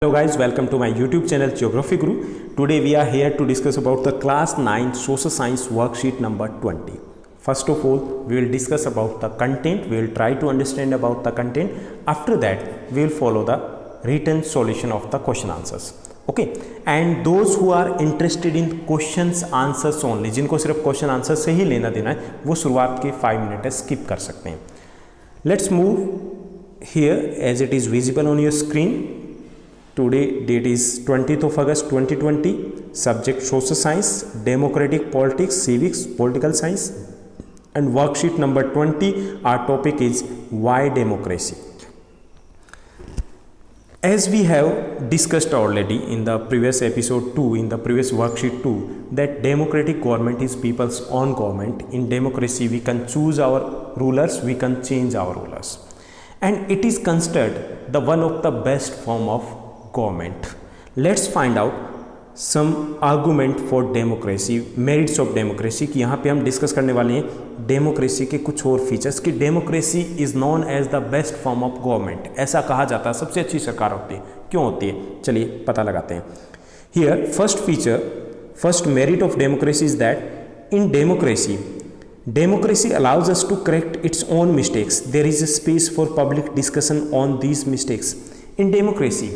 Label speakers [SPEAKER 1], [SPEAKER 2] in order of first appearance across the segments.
[SPEAKER 1] Hello guys, welcome to my YouTube channel Geography Guru. Today we are here to discuss about the class 9 social science worksheet number 20. First of all, we will discuss about the content. We will try to understand about the content. After that, we will follow the written solution of the question answers. Okay, and those who are interested in questions answers only, जिनको सिर्फ question answer से ही लेना देना है, वो शुरुआत के 5 minute skip कर सकते हैं. Let's move here as it is visible on your screen. Today date is 20th of August 2020. Subject social science, democratic politics, civics, political science, and worksheet number 20. Our topic is why democracy. As we have discussed already in the previous episode 2, in the previous worksheet 2, that democratic government is people's own government. In democracy, we can choose our rulers, we can change our rulers, and it is considered the one of the best form of government. Let's find out some argument for democracy, merits of democracy. कि यहाँ पे हम discuss करने वाले हैं democracy के कुछ और फीचर्स कि democracy is known as the best form of government. ऐसा कहा जाता है सबसे अच्छी सरकार होती है. क्यों होती है, चलिए पता लगाते हैं. Here first merit of democracy is that in democracy allows us to correct its own mistakes. There is a space for public discussion on these mistakes. In democracy,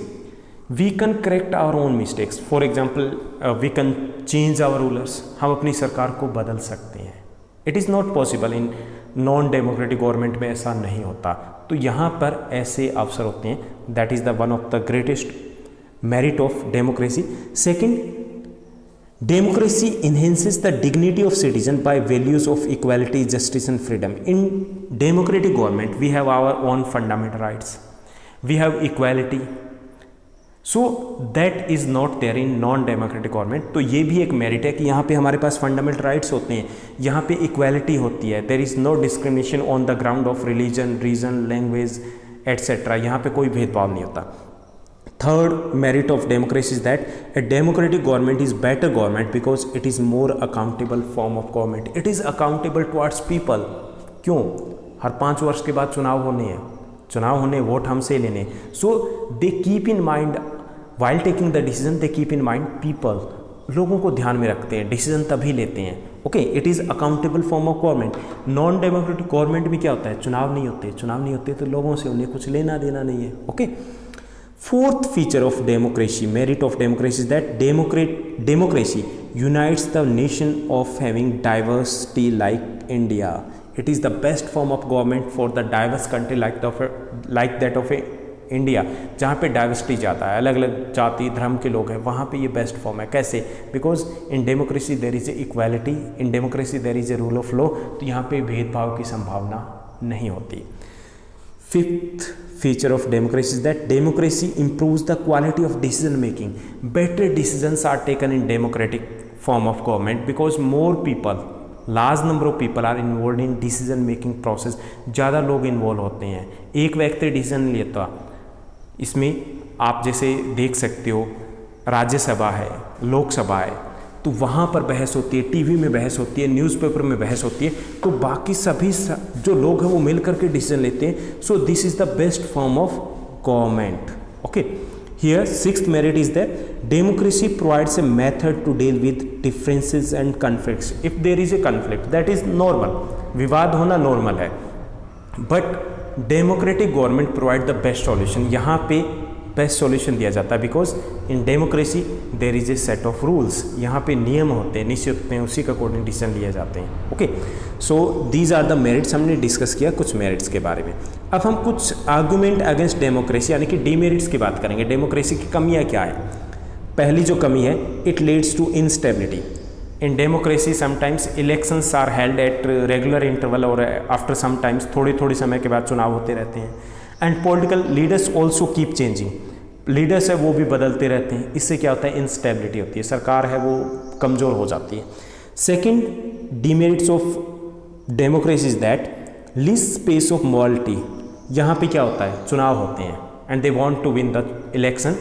[SPEAKER 1] we can correct our own mistakes. For example, we can change our rulers. हम अपनी सरकार को बदल सकते हैं. It is not possible in non-democratic government में ऐसा नहीं होता. तो यहाँ पर ऐसे अवसर होते हैं. That is the one of the greatest merit of democracy. Second, democracy enhances the dignity of citizen by values of equality, justice and freedom. In democratic government, we have our own fundamental rights. We have equality. So that is not there in non democratic government. तो ये भी एक merit है कि यहाँ पे हमारे पास fundamental rights होते हैं, यहाँ पे इक्वालिटी होती है. There is no discrimination on the ground of religion, region, language etcetera. यहाँ पे कोई भेदभाव नहीं होता. Third merit of democracy is that a democratic government is better government because it is more accountable form of government. It is accountable towards people. क्यों? हर 5 वर्ष के बाद चुनाव होने, वोट हमसे लेने. So they keep in mind while taking the decision, they keep in mind people. लोगों को ध्यान में रखते हैं, डिसीजन तभी लेते हैं. Okay, it is accountable form of government. Non democratic government में क्या होता है, चुनाव नहीं होते तो लोगों से उन्हें कुछ लेना देना नहीं है. Okay. Fourth feature of democracy, merit of democracy is that democracy unites the nation of having diversity like India. It is the best form of government for the diverse country like that of India, जहाँ पे diversity ज़्यादा है, अलग अलग जाति धर्म के लोग हैं, वहाँ पे ये बेस्ट फॉर्म है. कैसे? Because in democracy there is a equality, in democracy there is a rule of law. तो यहाँ पे भेदभाव की संभावना नहीं होती. Fifth feature of democracy is that democracy improves the quality of decision making. Better decisions are taken in democratic form of government because more people, large number of people are involve in decision making process. ज़्यादा लोग involve होते हैं. एक व्यक्ति decision लेता, इसमें आप जैसे देख सकते हो राज्यसभा है, लोकसभा है, तो वहाँ पर बहस होती है, टीवी में बहस होती है, न्यूज़पेपर में बहस होती है, तो बाकी सभी जो लोग हैं वो मिल करके डिसीजन लेते हैं. सो this is the best form of government. Okay. Here, sixth merit is that democracy provides a method to deal with differences and conflicts. If there is a conflict, that is normal. विवाद होना normal है. But democratic government provide the best solution. यहाँ पे best solution दिया जाता है because in democracy there is A set of rules. यहाँ पे नियम होते हैं, निश्चित होते हैं, उसी के अकॉर्डिंग डिसीजन लिए जाते हैं. Okay. So these are the merits. हमने डिस्कस किया कुछ मेरिट्स के बारे में. अब हम कुछ आर्गूमेंट अगेंस्ट डेमोक्रेसी यानी कि डीमेरिट्स की बात करेंगे. डेमोक्रेसी की कमियाँ क्या है? पहली जो कमी है, it leads to instability. In democracy sometimes elections are held at regular interval और आफ्टर समटाइम्स थोड़े समय के बाद चुनाव होते रहते हैं. And political leaders also keep changing. Leaders है वो भी बदलते रहते हैं. इससे क्या होता है, इंस्टेबिलिटी होती है, सरकार है वो कमज़ोर हो जाती है. Second demerits of democracy is that least space of morality. यहाँ पे क्या होता है, चुनाव होते हैं and they want to win the election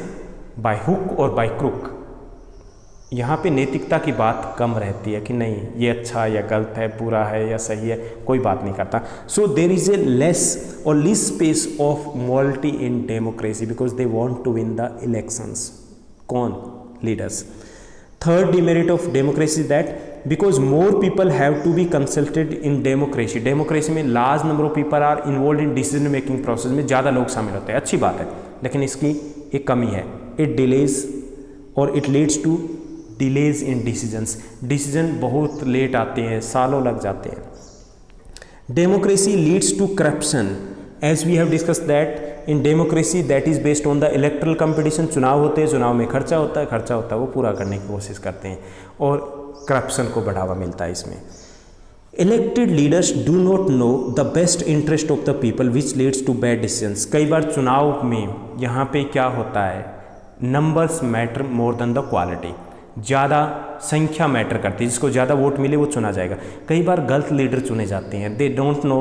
[SPEAKER 1] by hook और बाय क्रुक. यहाँ पे नैतिकता की बात कम रहती है कि नहीं ये अच्छा या गलत है, बुरा है या सही है, कोई बात नहीं करता. So there is a less और least space of morality in democracy because they want to win the elections. कौन? Leaders. Third demerit of democracy that because more people have to be consulted in democracy. Democracy में large number of people are involve in decision making process में ज़्यादा लोग शामिल होते हैं. अच्छी बात है, लेकिन इसकी एक कमी है. इट डिलेज और it leads to delays in decisions. Decision बहुत लेट आते हैं, सालों लग जाते हैं. Democracy leads to corruption as we have discuss that in democracy that is based on the electoral competition. चुनाव होते हैं, चुनाव में खर्चा होता है वो पूरा करने की कोशिश करते हैं और करप्शन को बढ़ावा मिलता है इसमें. Elected leaders do not know the best interest of the people which leads to bad decisions. कई बार चुनाव में यहाँ पे क्या होता है, numbers matter more than the quality. ज़्यादा संख्या मैटर करती है, जिसको ज़्यादा वोट मिले वो चुना जाएगा. कई बार गलत लीडर चुने जाते हैं. They don't know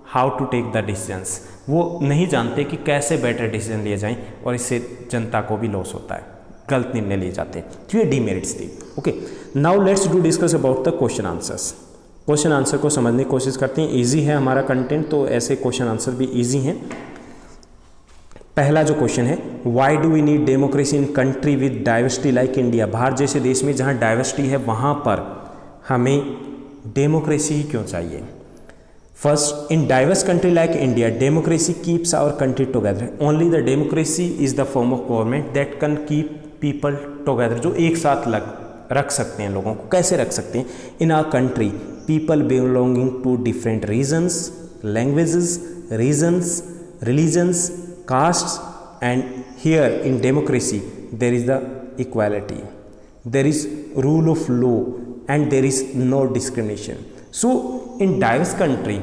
[SPEAKER 1] how to take the decisions. वो नहीं जानते कि कैसे बेटर डिसीजन लिए जाएं और इससे जनता को भी लॉस होता है, गलत निर्णय लिए जाते हैं. तो ये डीमेरिट्स थी. Okay, now let's do discuss about the question answers. Question answer को समझने की कोशिश करते हैं. ईजी है हमारा कंटेंट, तो ऐसे क्वेश्चन आंसर भी ईजी हैं. पहला जो क्वेश्चन है, why do we need democracy in country with diversity like India. Bharat जैसे देश में जहाँ डाइवर्सिटी है वहाँ पर हमें डेमोक्रेसी ही क्यों चाहिए. First, in diverse country like India democracy keeps our country together. Only the democracy is the form of government that can keep people together. जो एक साथ रख सकते हैं लोगों को. कैसे रख सकते हैं? In our country people belonging to different regions, languages, regions, religions, castes, and here in democracy there is the equality, there is rule of law and there is no discrimination. So in diverse country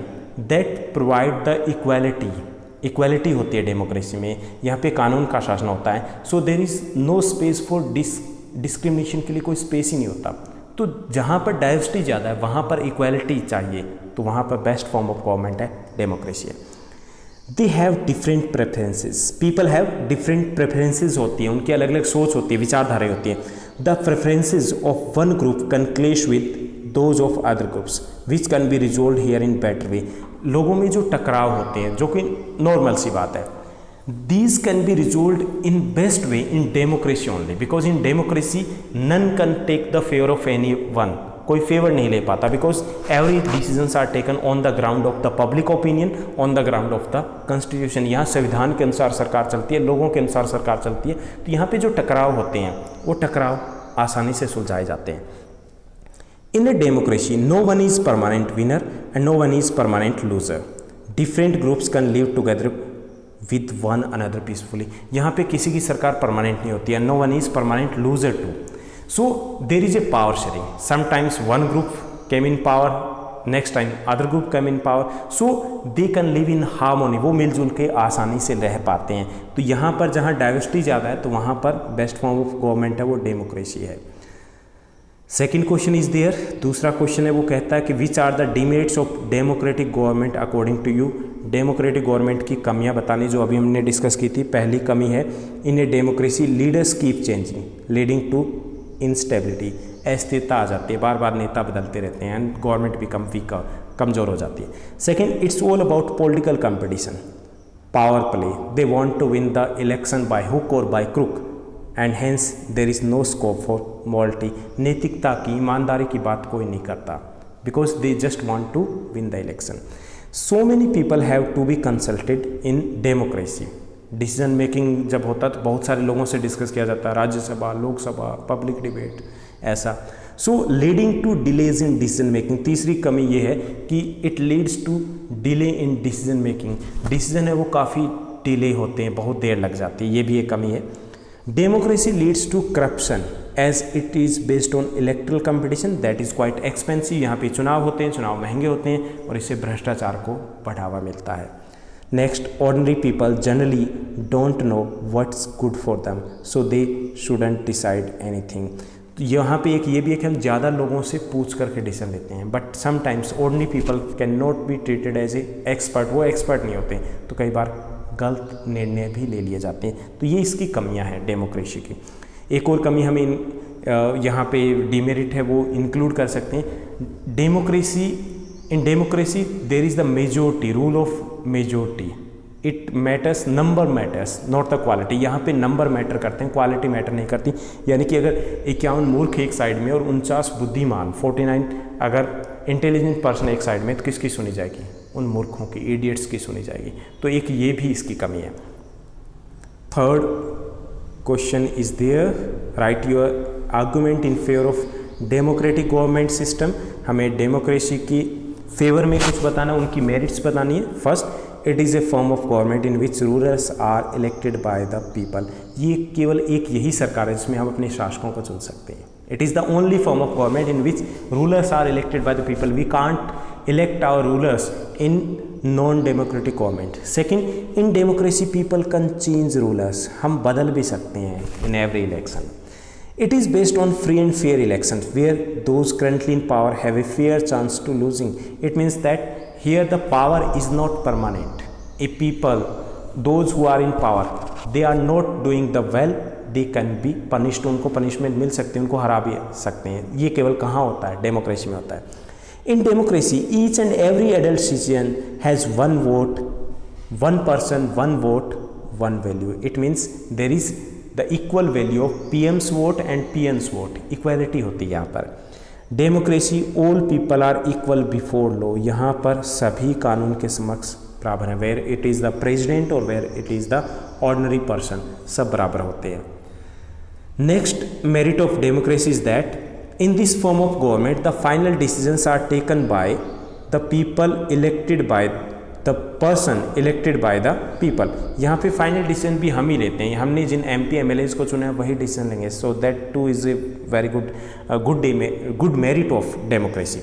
[SPEAKER 1] that provide the equality होती है democracy में. यहाँ पे कानून का शासन होता है. So there is no space for discrimination के लिए कोई स्पेस ही नहीं होता. तो जहाँ पर डाइवर्सिटी ज़्यादा है वहाँ पर इक्वालिटी चाहिए, तो वहाँ पर बेस्ट फॉर्म ऑफ गवर्नमेंट है डेमोक्रेसी है. They have different preferences. People have different preferences होती हैं, उनकी अलग अलग सोच होती है, विचारधाराएं होती हैं. The preferences of one group can clash with those of other groups which can be resolve here in better way. लोगों में जो टकराव होते हैं, जो कि नॉर्मल सी बात है, these can be resolved in best way in democracy only because in democracy none can take the favor of anyone. कोई फेवर नहीं ले पाता because every decisions are taken on the ground of the public opinion, on the ground of the constitution. यहाँ संविधान के अनुसार सरकार चलती है, लोगों के अनुसार सरकार चलती है. तो यहाँ पे जो टकराव होते हैं वो टकराव आसानी से सुलझाए जाते हैं. In a democracy no one is permanent winner and no one is permanent loser. Different groups can live together with one another peacefully. यहाँ पे किसी की सरकार परमानेंट नहीं होती है. No one is permanent loser too. So there is a power sharing. Sometimes one group came in power, next time other group came in power. So they can live in harmony. वो मिलजुल के आसानी से रह पाते हैं. तो यहाँ पर जहाँ डाइवर्सिटी ज़्यादा है तो वहाँ पर बेस्ट फॉर्म ऑफ गवर्नमेंट है वो डेमोक्रेसी है. Second question is there. दूसरा क्वेश्चन है, वो कहता है कि which are the demerits of democratic government according to you. Democratic government की कमियां बतानी जो अभी हमने डिस्कस की थी. पहली कमी है, in a democracy leaders keep changing leading to instability. अस्थिरता आ जाती है, बार बार नेता बदलते रहते हैं एंड गवर्नमेंट बिकम वीकर, कमज़ोर हो जाती है. Second, it's all about political competition, power play. They want to win the election by hook और by crook and hence there is no scope for morality. नैतिकता की, ईमानदारी की बात कोई नहीं करता because they just want to win the election. So many people have to be consulted in democracy. Decision making जब होता है तो बहुत सारे लोगों से डिस्कस किया जाता है, राज्यसभा, लोकसभा, पब्लिक डिबेट, ऐसा. So leading to delays in decision making. तीसरी कमी ये है कि it leads to delay in decision making. Decision है वो काफ़ी डिले होते हैं, बहुत देर लग जाती है, ये भी एक कमी है. Democracy leads to corruption as it is based on electoral competition that is quite expensive. यहाँ पे चुनाव होते हैं, चुनाव महंगे होते हैं और इससे भ्रष्टाचार को बढ़ावा मिलता है. Next, ordinary people generally don't know what's good for them so they shouldn't decide anything. तो यहाँ पे एक ये भी है कि हम ज़्यादा लोगों से पूछ करके डिसीजन लेते हैं, but sometimes ordinary people can not be treated as a expert. वो एक्सपर्ट नहीं होते, तो कई बार गलत निर्णय भी ले लिए जाते हैं. तो ये इसकी कमियां हैं डेमोक्रेसी की. एक और कमी हमें यहाँ पे डिमेरिट है वो इंक्लूड कर सकते हैं। Democracy, in democracy there is the majority, rule of majority, it matters, number matters not the quality. यहाँ पे नंबर मैटर करते हैं, क्वालिटी मैटर नहीं करती। यानी कि अगर 51 मूर्ख एक साइड में और 49 बुद्धिमान 49 अगर इंटेलिजेंट पर्सन एक साइड में, तो किसकी सुनी जाएगी? उन मूर्खों की, इडियट्स की सुनी जाएगी। तो एक ये भी इसकी कमी है। Third question is there, write your argument in favour of democratic government system. हमें डेमोक्रेसी की फेवर में कुछ बताना, उनकी मेरिट्स बतानी है। First, it is a form of government in which rulers are elected by the people. ये केवल एक यही सरकार है जिसमें हम अपने शासकों को चुन सकते हैं। It is the only form of government in which rulers are elected by the people. We can't elect our rulers in non democratic government. Second, in democracy people can change rulers. हम बदल भी सकते हैं in every election. It is based on free and fair elections where those currently in power have a fair chance to losing. It means that here the power is not permanent. If people, those who are in power, they are not doing the well, they can be punished. उनको punishment मिल सकती है, उनको हरा भी सकते हैं। ये केवल कहाँ होता है? डेमोक्रेसी में होता है। In democracy, each and every adult citizen has one vote, one person, one vote, one value. It means there is the equal value of PM's vote and PN's vote, equality होती है यहाँ पर। Democracy, all people are equal before law. यहाँ पर सभी कानून के समक्ष बराबर हैं। Where it is the president और where it is the ordinary person, सब बराबर होते हैं। Next merit of democracy is that in this form of government the final decisions are taken by the people elected by the person elected by the people. यहाँ पे final decision भी हम ही लेते हैं। हमने जिन MP MLAs को चुना है वही डिसीजन लेंगे। So that too is a very good merit of democracy.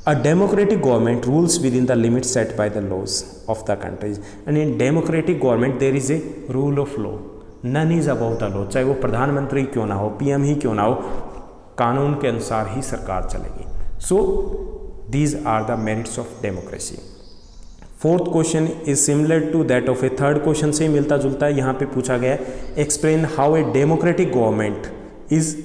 [SPEAKER 1] A democratic government rules within the limit set by the laws of the countries. And in democratic government there is a rule of law, none is about the law. चाहे वो प्रधानमंत्री क्यों ना हो, PM ही क्यों ना हो, कानून के अनुसार ही सरकार चलेगी। So these are the merits of democracy. Fourth question is similar to that of a third question से ही मिलता जुलता है। यहाँ पे पूछा गया है, explain how a democratic government is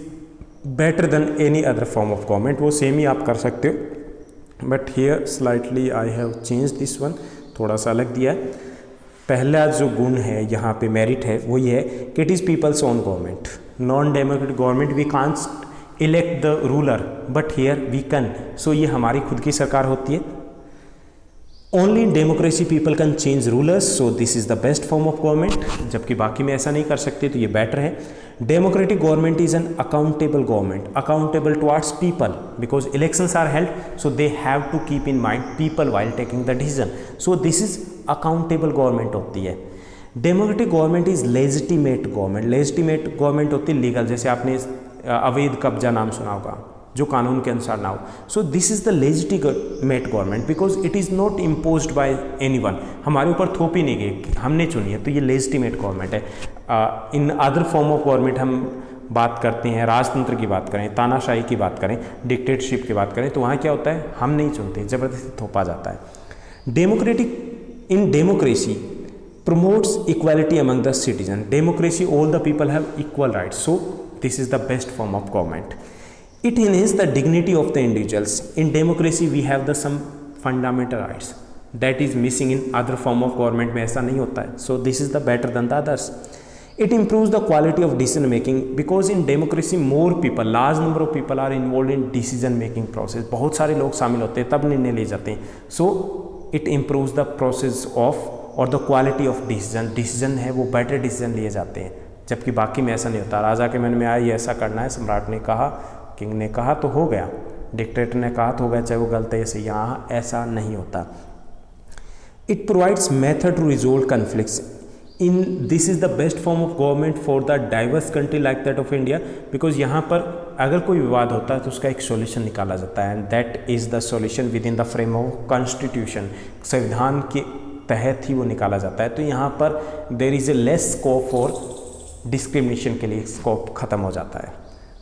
[SPEAKER 1] better than any other form of government. वो सेम ही आप कर सकते हो, but here slightly I have change this one, थोड़ा सा अलग दिया है। पहला जो गुण है यहाँ पे मेरिट है वो ये है कि it is people's own government. Non democratic government we can't elect the ruler, but here we can. So ये हमारी खुद की सरकार होती है। Only in democracy people can change rulers, so this is the best form of government. जबकि बाकी में ऐसा नहीं कर सकते, तो ये बेटर है। Democratic government is an accountable government, accountable towards people because elections are held, so they have to keep in mind people while taking the decision. So this is accountable government होती है। Democratic government is legitimate government. Legitimate government होती है legal, जैसे आपने अवैध कब्जा नाम सुना होगा, जो कानून के अनुसार ना हो। सो this is the legitimate government because it is not imposed bye anyone. हमारे ऊपर थोपी नहीं गई, हमने चुनी है, तो ये लेजिटिमेट गवर्नमेंट है। In other form of government हम बात करते हैं, राजतंत्र की बात करें, तानाशाही की बात करें, डिक्टेटरशिप की बात करें, तो वहाँ क्या होता है, हम नहीं चुनते, ज़बरदस्ती थोपा जाता है। Democratic in democracy promotes equality among the citizen. Democracy, all the people have equal rights. So this is the best form of government. It enhances the dignity of the individuals. In democracy we have the some fundamental rights that is missing in other form of government में ऐसा नहीं होता है. So this is the better than the others. It improves the quality of decision making because in democracy more people, large number of people are involved in decision making process. बहुत सारे लोग शामिल होते हैं तब निर्णय लिए जाते हैं. So it improves the process of और द क्वालिटी ऑफ डिसीजन है वो बेटर डिसीजन लिए जाते हैं, जबकि बाकी में ऐसा नहीं होता. राजा के मन में आया ये ऐसा करना है, सम्राट ने कहा, किंग ने कहा तो हो गया, डिक्टेटर ने कहा तो हो गया, चाहे वो गलत है सही. यहाँ ऐसा नहीं होता. It provides method to resolve conflicts. In this is the best form of government for the diverse country like that of India, because यहाँ पर अगर कोई विवाद होता है तो उसका एक सॉल्यूशन निकाला जाता है, and that is the solution with in the frame of constitution. संविधान के तहत ही वो निकाला जाता है. तो यहाँ पर देर is A less scope for discrimination के लिए स्कोप ख़त्म हो जाता है.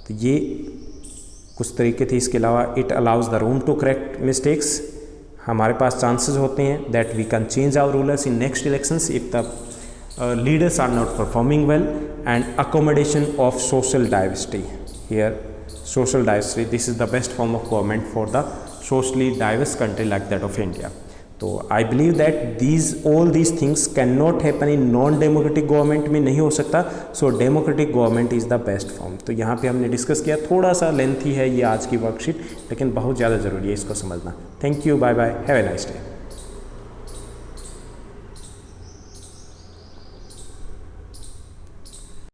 [SPEAKER 1] तो ये कुछ तरीके थे. इसके अलावा it allows the room to correct mistakes. हमारे पास चांसेस होते हैं that we can change our rulers in next elections if the leaders are not performing well, and accommodation of social diversity. here social diversity, this is the best form of government for the socially diverse country like that of India. तो I believe that all these things can not happen in non democratic government में, नहीं हो सकता. So democratic government is the best form. तो यहाँ पे हमने discuss किया, थोड़ा सा लेंथी है ये आज की वर्कशीट, लेकिन बहुत ज़्यादा ज़रूरी है इसको समझना. Thank you, bye bye, have a nice day.